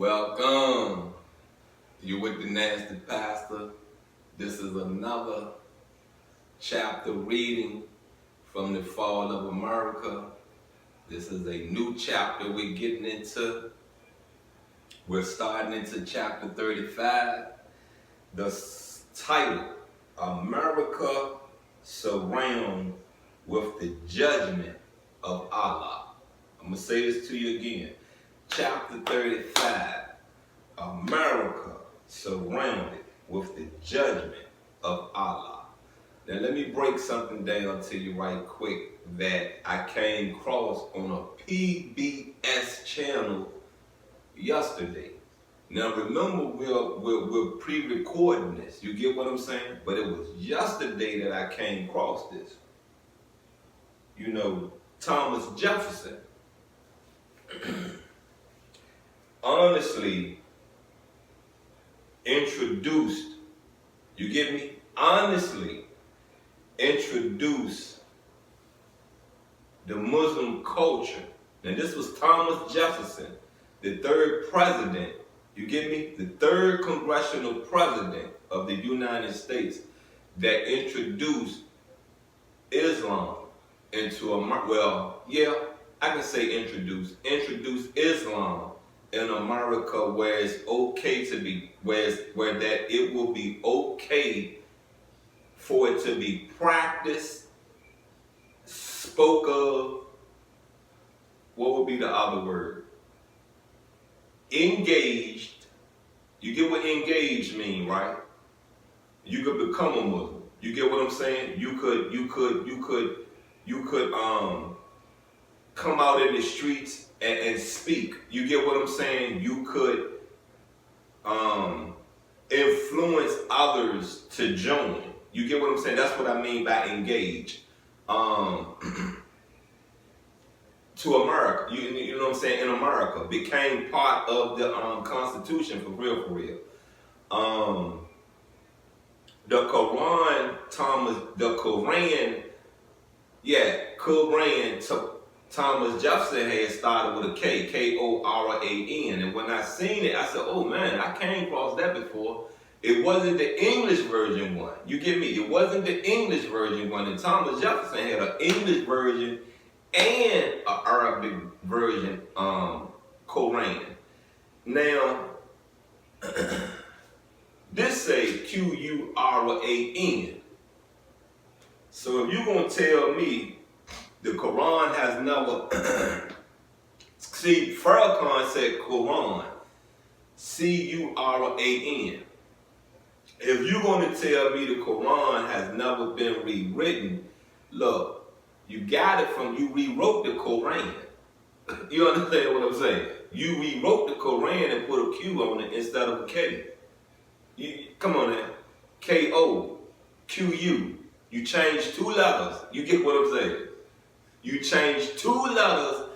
Welcome. You with the Nasty Pastor. This is another chapter reading from the Fall of America. This is a new chapter we're getting into. We're starting into chapter 35. The title, America Surrounded with the Judgment of Allah. I'm going to say this to you again. Chapter 35, America Surrounded with the Judgment of Allah. Now let me break something down to you right quick that I came across on a PBS channel yesterday. Now remember, we're pre-recording this. You get what I'm saying? But it was yesterday that I came across this. You know, Thomas Jefferson honestly introduced, you get me? Honestly introduced the Muslim culture. Now this was Thomas Jefferson, the third president, you get me? The third congressional president of the United States that introduced Islam into America. Well, yeah, I can say introduced Islam in America where it's okay to be, where that it will be okay for it to be practiced, spoke of, what would be the other word? Engaged. You get what engaged mean, right? You could become a Muslim. You get what I'm saying? You could come out in the streets and speak. You get what I'm saying? You could influence others to join. You get what I'm saying? That's what I mean by engage. To America, you know what I'm saying? In America, became part of the Constitution for real. The Quran, Thomas Jefferson had started with a K, K-O-R-A-N. And when I seen it, I said, oh man, I came across that before. It wasn't the English version one. You get me? It wasn't the English version one. And Thomas Jefferson had an English version and an Arabic version Quran. Now, this say Quran. So if you're going to tell me the Quran has never, see, Farrakhan said Quran, Curan. If you're going to tell me the Quran has never been rewritten, look, you got it from, you rewrote the Quran. You understand what I'm saying? You rewrote the Quran and put a Q on it instead of a K. Come on now. K-O-Q-U. You changed two letters. You get what I'm saying? You changed two letters,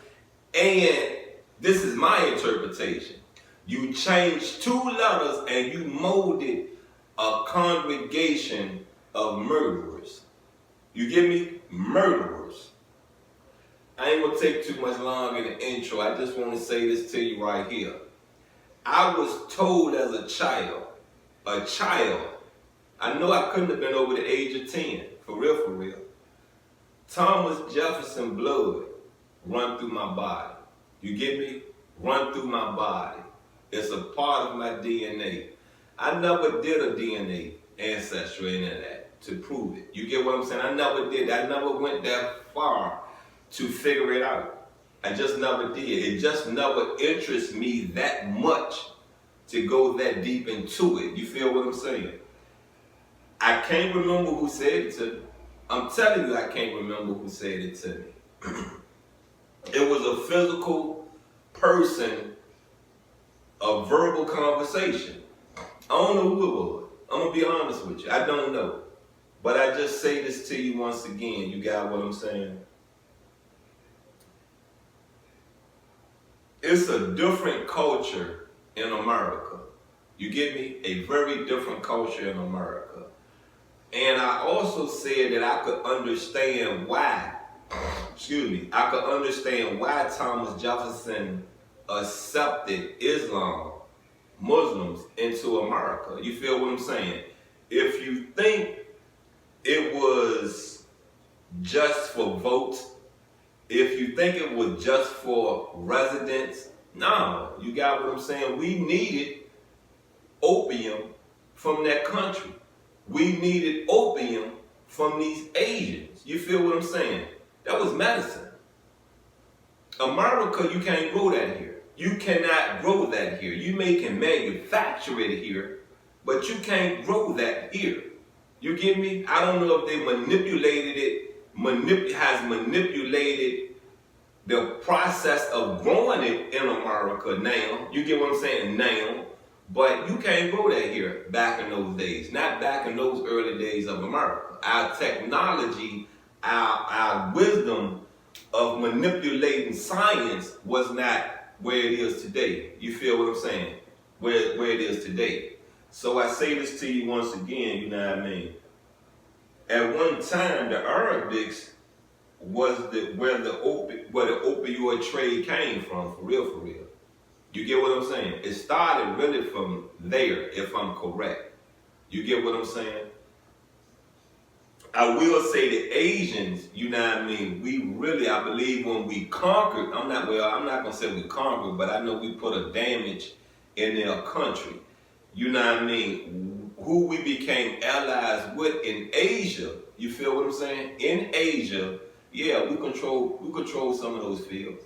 and this is my interpretation. You changed two letters and you molded a congregation of murderers. You get me? Murderers. I ain't gonna take too much long in the intro. I just want to say this to you right here. I was told as a child, I know I couldn't have been over the age of 10, for real. Thomas Jefferson blood run through my body. You get me? Run through my body. It's a part of my DNA. I never did a DNA ancestry and that to prove it. You get what I'm saying? I never did. I never went that far to figure it out. I just never did. It just never interests me that much to go that deep into it. You feel what I'm saying? I can't remember who said it to me. I'm telling you, I can't remember who said it to me. It was a physical person, a verbal conversation. I don't know who it was. I'm going to be honest with you. I don't know. But I just say this to you once again. You got what I'm saying? It's a different culture in America. You get me? A very different culture in America. And I also said that I could understand why, I could understand why Thomas Jefferson accepted Islam, Muslims into America. You feel what I'm saying? If you think it was just for votes, if you think it was just for residents, no, you got what I'm saying? We needed opium from that country. We needed opium from these Asians. You feel what I'm saying? That was medicine. America, you can't grow that here. You cannot grow that here. You can manufacture it here, but you can't grow that here. You get me? I don't know if they has manipulated the process of growing it in America now. You get what I'm saying? Now. But you can't grow that here back in those days. Not back in those early days of America. Our technology, our wisdom of manipulating science was not where it is today. You feel what I'm saying? Where it is today. So I say this to you once again, you know what I mean? At one time, the Arabics was where the opioid trade came from, for real. You get what I'm saying? It started really from there, if I'm correct. You get what I'm saying? I will say the Asians, you know what I mean, we really, I believe when we conquered, I'm not going to say we conquered, but I know we put a damage in their country. You know what I mean? Who we became allies with in Asia, you feel what I'm saying? In Asia, yeah, we control some of those fields.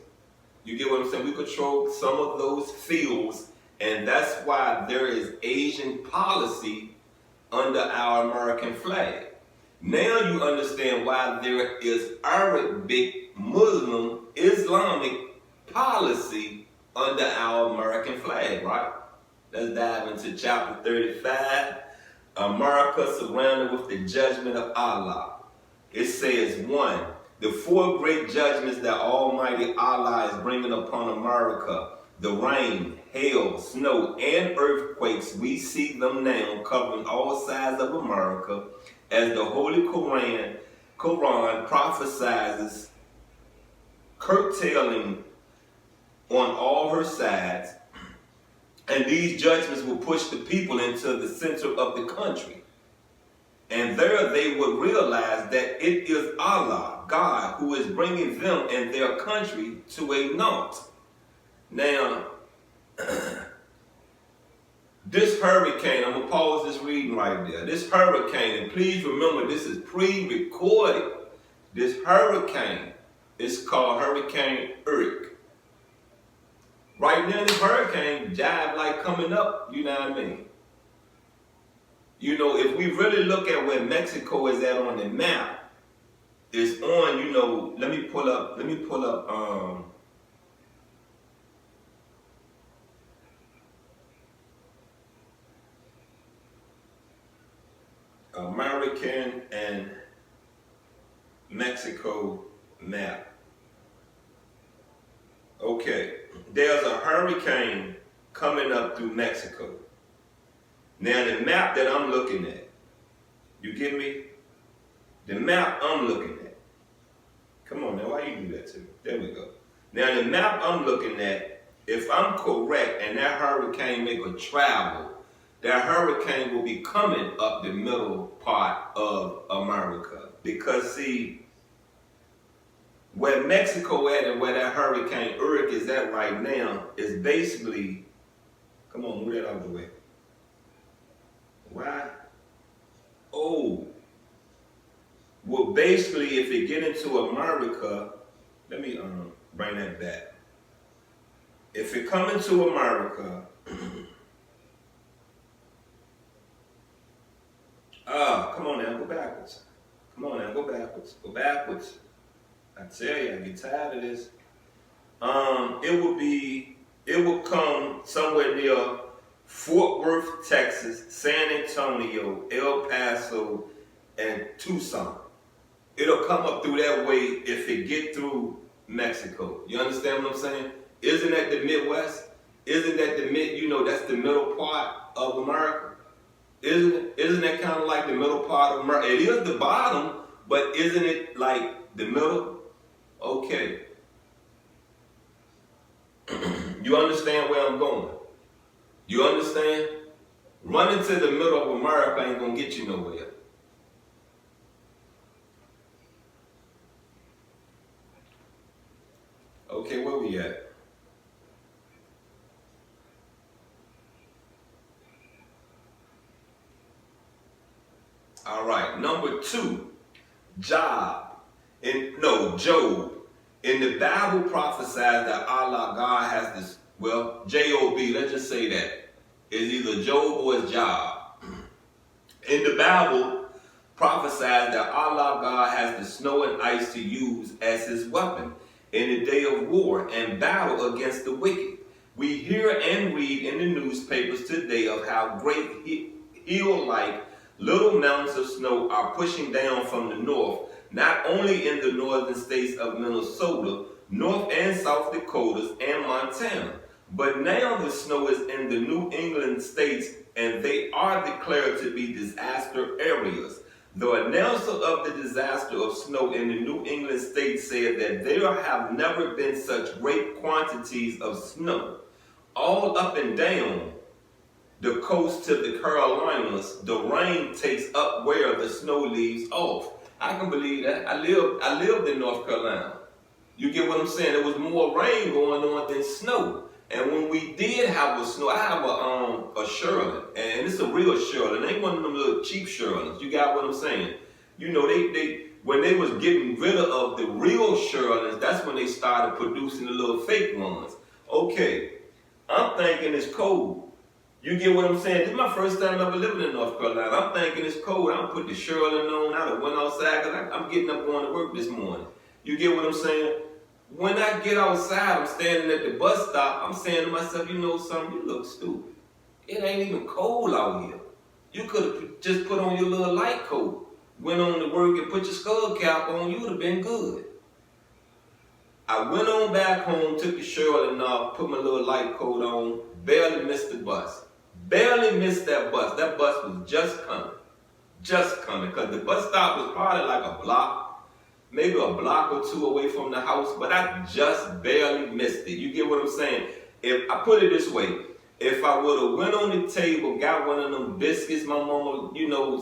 You get what I'm saying? We control some of those fields, and that's why there is Asian policy under our American flag. Now you understand why there is Arabic, Muslim, Islamic policy under our American flag, right? Let's dive into chapter 35. America surrounded with the judgment of Allah. It says, 1. The 4 great judgments that Almighty Allah is bringing upon America, the rain, hail, snow, and earthquakes, we see them now covering all sides of America, as the Holy Quran prophesies, curtailing on all her sides, and these judgments will push the people into the center of the country. And there they would realize that it is Allah, God, who is bringing them and their country to a naught. Now, this hurricane, I'm going to pause this reading right there. This hurricane, and please remember this is pre-recorded. This hurricane is called Hurricane Eric. Right now, this hurricane jive like coming up, you know what I mean? You know, if we really look at where Mexico is at on the map, it's on, you know, let me pull up American and Mexico map. Okay, there's a hurricane coming up through Mexico. Now the map that I'm looking at, you get me? The map I'm looking at. Come on now, why you do that to me? There we go. Now the map I'm looking at, if I'm correct and that hurricane make a travel, that hurricane will be coming up the middle part of America. Because see, where Mexico at and where that Hurricane Eric is at right now is basically, come on, move that out of the way. Why? Oh. Well, basically, if it get into America, let me bring that back. If it come into America, come on now, go backwards. Come on now, go backwards. Go backwards. I tell you, I get tired of this. It will come somewhere near Fort Worth, Texas, San Antonio, El Paso, and Tucson. It'll come up through that way if it get through Mexico. You understand what I'm saying? Isn't that the Midwest? Isn't that that's the middle part of America? Isn't that kind of like the middle part of America? It is the bottom, but isn't it like the middle? Okay. You You understand where I'm going? You understand? Running to the middle of America ain't gonna get you nowhere. Okay, where we at? All right, number 2, Job. Job. In the Bible prophesies that Allah, God has this, well, J-O-B, let's just say that. It's either Job or it's Job. In the Bible prophesies that Allah, God has the snow and ice to use as his weapon in the day of war and battle against the wicked. We hear and read in the newspapers today of how great hill-like little mountains of snow are pushing down from the north, not only in the northern states of Minnesota, North and South Dakotas, and Montana, but now the snow is in the New England states and they are declared to be disaster areas. The announcer of the disaster of snow in the New England states said that there have never been such great quantities of snow. All up and down the coast to the Carolinas, the rain takes up where the snow leaves off. I can believe that. I lived in North Carolina. You get what I'm saying? There was more rain going on than snow. And when we did have a snow, I have a Sherlin, and it's a real Sherlin. It ain't one of them little cheap Sherlins. You got what I'm saying? You know, they when they was getting rid of the real Sherlins, that's when they started producing the little fake ones. Okay, I'm thinking it's cold. You get what I'm saying? This is my first time ever living in North Carolina. I'm thinking it's cold. I'm putting the Sherlin on. I done went outside because I'm getting up going to work this morning. You get what I'm saying? When I get outside, I'm standing at the bus stop, I'm saying to myself, you know something, you look stupid. It ain't even cold out here. You could have just put on your little light coat, went on to work and put your skull cap on, you would have been good. I went on back home, took the Sherlin off, put my little light coat on, barely missed the bus. Barely missed that bus. That bus was just coming, because the bus stop was probably like a block, maybe a block or two away from the house, but I just barely missed it. You get what I'm saying? If I put it this way, if I would have went on the table, got one of them biscuits, my mama, you know,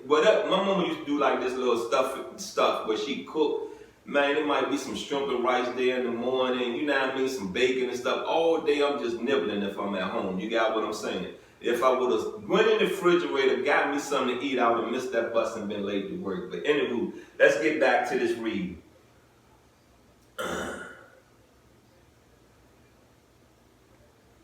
whatever, my mama used to do like this little stuff where she cooked. Man, it might be some shrimp and rice there in the morning, you know what I mean, some bacon and stuff. All day I'm just nibbling if I'm at home. You got what I'm saying? If I would have went in the refrigerator, got me something to eat, I would have missed that bus and been late to work. But anywho, let's get back to this reading.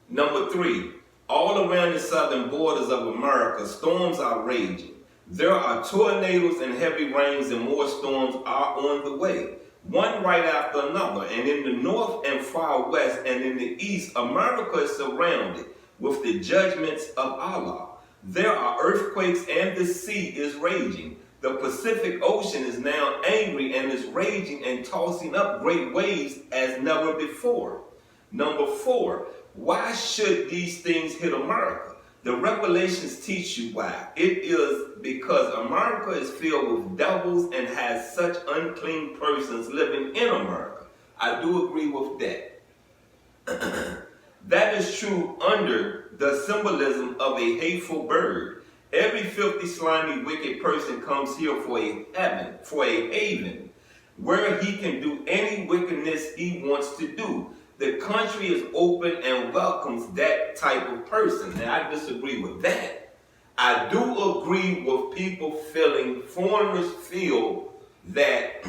Number 3, all around the southern borders of America, storms are raging. There are tornadoes and heavy rains, and more storms are on the way, one right after another. And in the north and far west and in the east, America is surrounded with the judgments of Allah. There are earthquakes and the sea is raging. The Pacific Ocean is now angry and is raging and tossing up great waves as never before. Number 4, why should these things hit America? The Revelations teach you why. It is because America is filled with devils and has such unclean persons living in America. I do agree with that. That is true under the symbolism of a hateful bird. Every filthy, slimy, wicked person comes here for a haven, where he can do any wickedness he wants to do. The country is open and welcomes that type of person. Now, I disagree with that. I do agree with people foreigners feel that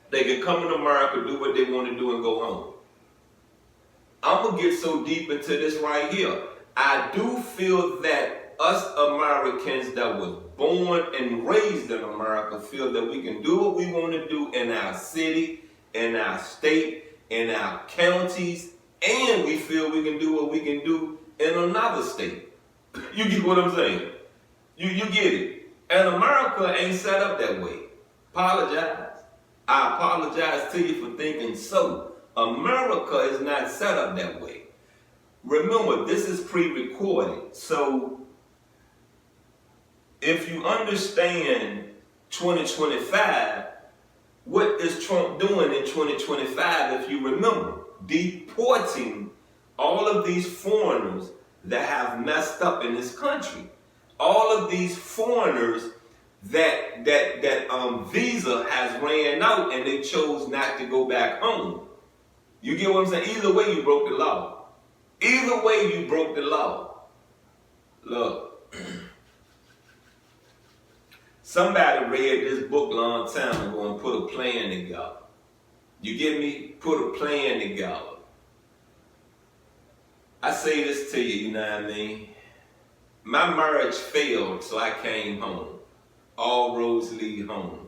they can come to America, do what they want to do, and go home. I'm going to get so deep into this right here. I do feel that us Americans that was born and raised in America feel that we can do what we want to do in our city, in our state, in our counties, and we feel we can do what we can do in another state. You get what I'm saying? You get it. And America ain't set up that way. Apologize. I apologize to you for thinking so. America is not set up that way. Remember, this is pre-recorded. So, if you understand 2025, what is Trump doing in 2025, if you remember? Deporting all of these foreigners that have messed up in this country, all of these foreigners that visa has ran out and they chose not to go back home. You get what I'm saying? Either way, you broke the law. Either way, you broke the law. Look, somebody read this book a long time ago and put a plan together. You get me? Put a plan together. I say this to you, you know what I mean? My marriage failed, so I came home. All roads lead home.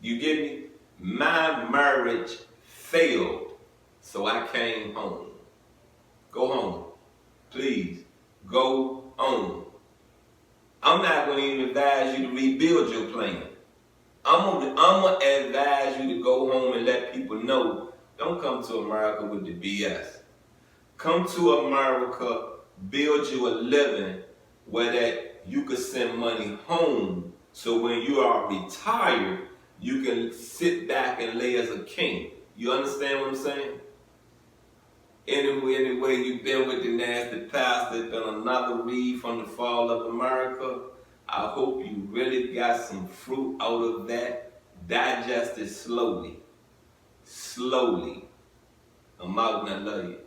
You get me? My marriage failed, so I came home. Go home. Please, go home. I'm not going to even advise you to rebuild your plan. I'm going to advise you to go home and let people know, don't come to America with the BS. Come to America, build you a living where that you could send money home, so when you are retired, you can sit back and lay as a king. You understand what I'm saying? Anyway, you've been with the Nasty Pastor. It's been another read from the Fall of America. I hope you really got some fruit out of that. Digest it slowly. Slowly. I'm out and I love you.